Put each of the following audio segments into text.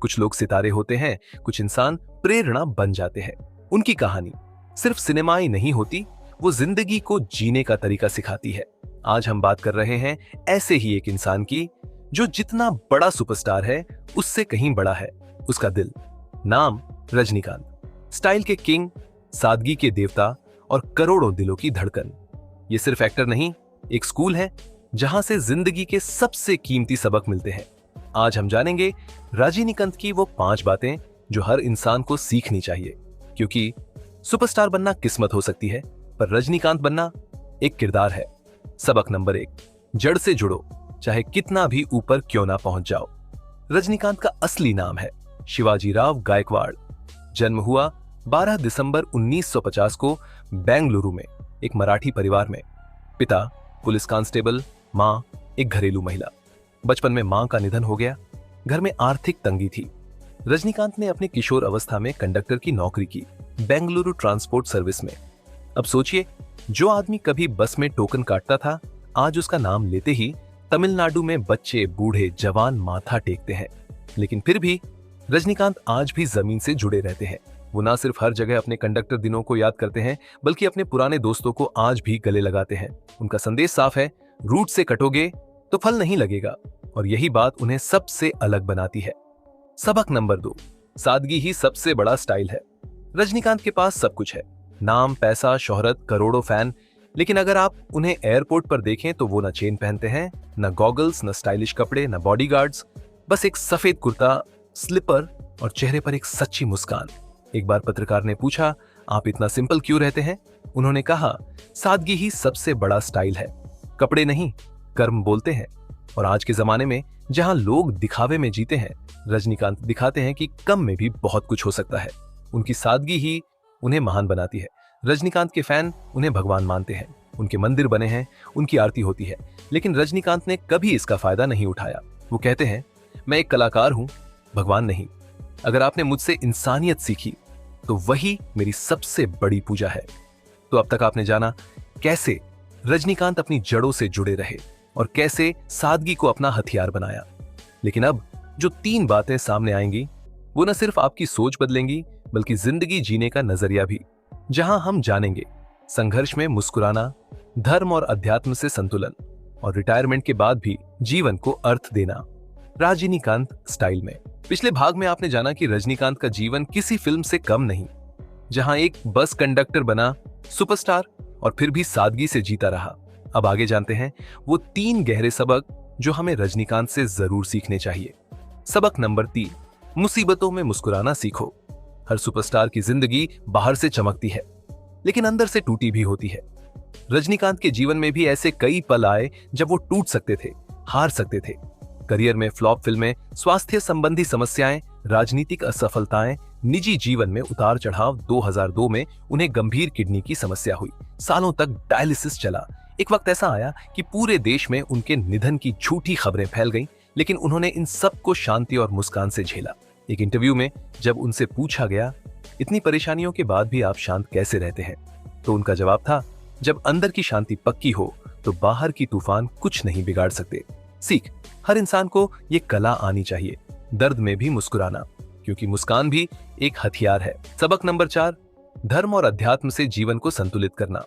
कुछ लोग सितारे होते हैं, कुछ इंसान प्रेरणा बन जाते हैं। उनकी कहानी सिर्फ सिनेमाई नहीं होती, वो जिंदगी को जीने का तरीका सिखाती है। आज हम बात कर रहे हैं ऐसे ही एक इंसान की, जो जितना बड़ा सुपरस्टार है उससे कहीं बड़ा है उसका दिल। नाम रजनीकांत। स्टाइल के किंग, सादगी के देवता और करोड़ों दिलों की धड़कन। ये सिर्फ एक्टर नहीं, एक स्कूल है जहां से जिंदगी के सबसे कीमती सबक मिलते हैं। आज हम जानेंगे रजनीकांत की वो 5 बातें जो हर इंसान को सीखनी चाहिए, क्योंकि सुपरस्टार बनना किस्मत हो सकती है, पर रजनीकांत बनना एक किरदार है। सबक नंबर 1, जड़ से जुड़ो, चाहे कितना भी ऊपर क्यों ना पहुंच जाओ। रजनीकांत का असली नाम है शिवाजीराव गायकवाड़। जन्म हुआ 12 दिसंबर 1950 को बेंगलुरु में एक मराठी परिवार में। पिता पुलिस कांस्टेबल, मां एक घरेलू महिला। बचपन में मां का निधन हो गया, घर में आर्थिक तंगी थी। रजनीकांत ने अपने किशोर अवस्था में कंडक्टर की नौकरी की, बेंगलुरु ट्रांसपोर्ट सर्विस में। अब सोचिए, जो आदमी कभी बस में टोकन काटता था, आज उसका नाम लेते ही तमिलनाडु में बच्चे, बूढ़े, जवान माथा टेकते हैं। लेकिन फिर भी रजनीकांत आज भी जमीन से जुड़े रहते हैं। वो ना सिर्फ हर जगह अपने कंडक्टर दिनों को याद करते हैं, बल्कि अपने पुराने दोस्तों को आज भी गले लगाते हैं। उनका संदेश साफ है, रूट से कटोगे तो फल नहीं लगेगा, और यही बात उन्हें सबसे अलग बनाती है। सबक नंबर 2, सादगी ही सबसे बड़ा स्टाइल है। रजनीकांत के पास सब कुछ है, नाम, पैसा, शोहरत, करोड़ों फैन, लेकिन अगर आप उन्हें एयरपोर्ट पर देखें तो वो न चेन पहनते हैं, न गॉगल्स, न स्टाइलिश कपड़े, न बॉडीगार्ड्स, बस एक सफेद कुर्ता, स्लीपर और चेहरे पर एक सच्ची मुस्कान। एक बार पत्रकार ने पूछा, आप इतना सिंपल क्यों रहते हैं? उन्होंने कहा, सादगी ही सबसे बड़ा स्टाइल है। कपड़े नहीं, कर्म बोलते हैं। और आज के जमाने में जहां लोग दिखावे में जीते हैं, रजनीकांत दिखाते हैं कि कम में भी बहुत कुछ हो सकता है। उनकी सादगी ही उन्हें महान बनाती है। रजनीकांत के फैन उन्हें भगवान मानते हैं, उनके मंदिर बने हैं, उनकी आरती होती है। लेकिन रजनीकांत ने कभी इसका फायदा नहीं उठाया। वो कहते हैं, मैं एक कलाकार हूं, भगवान नहीं। अगर आपने मुझसे इंसानियत सीखी तो वही मेरी सबसे बड़ी पूजा है। तो अब तक आपने जाना कैसे रजनीकांत अपनी जड़ों से जुड़े रहे और कैसे सादगी को अपना हथियार बनाया। लेकिन अब जो 3 बातें सामने आएंगी, वो न सिर्फ आपकी सोच बदलेंगी, बल्कि जिंदगी जीने का नजरिया भी। जहां हम जानेंगे संघर्ष में मुस्कुराना, धर्म और अध्यात्म से संतुलन, और रिटायरमेंट के बाद भी जीवन को अर्थ देना, रजनीकांत स्टाइल में। पिछले भाग में आपने जाना कि रजनीकांत का जीवन किसी फिल्म से कम नहीं, जहां एक बस कंडक्टर बना सुपरस्टार और फिर भी सादगी से जीता रहा। अब आगे जानते हैं वो 3 गहरे सबक जो हमें रजनीकांत से जरूर सीखने चाहिए। सबक नंबर 3, मुसीबतों में मुस्कुराना सीखो। हर सुपरस्टार की जिंदगी बाहर से चमकती है, लेकिन अंदर से टूटी भी होती है। रजनीकांत के जीवन में भी ऐसे कई पल आए जब वो टूट सकते थे, हार सकते थे। करियर में फ्लॉप फिल्में, स्वास्थ्य संबंधी समस्याएं, राजनीतिक असफलताएं, निजी जीवन में उतार चढ़ाव। 2002 में उन्हें गंभीर किडनी की समस्या हुई, सालों तक डायलिसिस चला। एक वक्त ऐसा आया कि पूरे देश में उनके निधन की झूठी खबरें फैल गईं, लेकिन उन्होंने इन सब को शांति और मुस्कान से झेला। एक इंटरव्यू में जब उनसे पूछा गया, इतनी परेशानियों के बाद भी आप शांत कैसे रहते हैं, तो उनका जवाब था, जब अंदर की शांति पक्की हो तो बाहर की तूफान कुछ नहीं बिगाड़ सकते। सीख, हर इंसान को ये कला आनी चाहिए, दर्द में भी मुस्कुराना, क्योंकि मुस्कान भी एक हथियार है। सबक नंबर 4, धर्म और अध्यात्म से जीवन को संतुलित करना।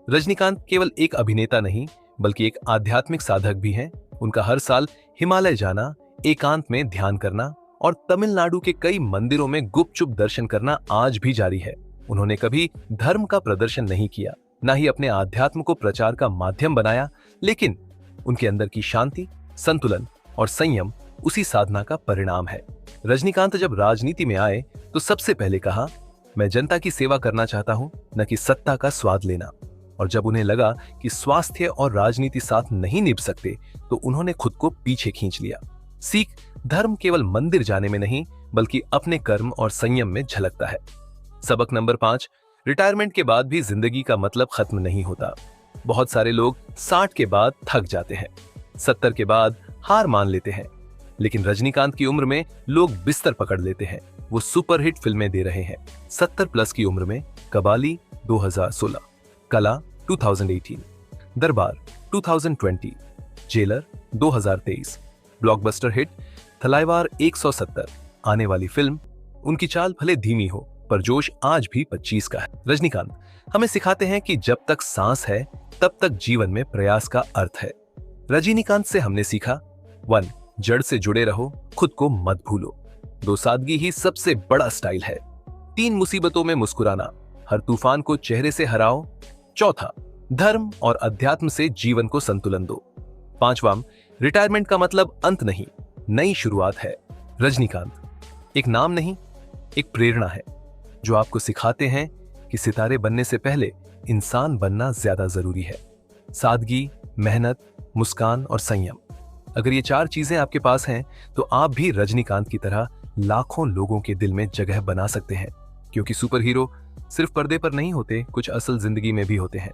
रजनीकांत केवल एक अभिनेता नहीं, बल्कि एक आध्यात्मिक साधक भी हैं। उनका हर साल हिमालय जाना, एकांत में ध्यान करना और तमिलनाडु के कई मंदिरों में गुपचुप दर्शन करना आज भी जारी है। उन्होंने कभी धर्म का प्रदर्शन नहीं किया, ना ही अपने आध्यात्म को प्रचार का माध्यम बनाया, लेकिन उनके अंदर की शांति, संतुलन और संयम उसी साधना का परिणाम है। रजनीकांत जब राजनीति में आए तो सबसे पहले कहा, मैं जनता की सेवा करना चाहता हूं, न कि सत्ता का स्वाद लेना। और जब उन्हें लगा कि स्वास्थ्य और राजनीति साथ नहीं निभ सकते, तो उन्होंने खुद को पीछे खींच लिया। सीख, धर्म केवल मंदिर जाने में नहीं, बल्कि अपने कर्म और संयम में झलकता है। सबक नंबर 5, रिटायरमेंट के बाद भी जिंदगी का मतलब खत्म नहीं होता। बहुत सारे लोग 60 के बाद थक जाते हैं, 70 के बाद हार मान लेते हैं, लेकिन रजनीकांत की उम्र में लोग बिस्तर पकड़ लेते हैं। वो सुपरहिट फिल्में दे रहे हैं। 70 प्लस की उम्र में कबाली 2016, कला 2018, दरबार 2020, जेलर 2023, ब्लॉकबस्टर हिट थलाइवार 170, आने वाली फिल्म। उनकी चाल भले धीमी हो पर जोश आज भी 25 का है। रजनीकांत हमें सिखाते हैं कि जब तक सांस है तब तक जीवन में प्रयास का अर्थ है। रजनीकांत से हमने सीखा 1. जड़ से जुड़े रहो, खुद को मत भूलो। 2. सादगी ही सबसे बड़ा स्टाइल है। 3. मुसीबतों में मुस्कुराना, हर तूफान को चेहरे से हराओ। 4. धर्म और अध्यात्म से जीवन को संतुलन दो। 5. रिटायरमेंट का मतलब अंत नहीं, नई शुरुआत है। रजनीकांत एक नाम नहीं, एक प्रेरणा है जो आपको सिखाते हैं कि सितारे बनने से पहले इंसान बनना ज्यादा जरूरी है। सादगी, मेहनत, मुस्कान और संयम, अगर ये 4 चीजें आपके पास हैं तो आप भी रजनीकांत की तरह लाखों लोगों के दिल में जगह बना सकते हैं, क्योंकि सुपर हीरो सिर्फ पर्दे पर नहीं होते, कुछ असल जिंदगी में भी होते हैं।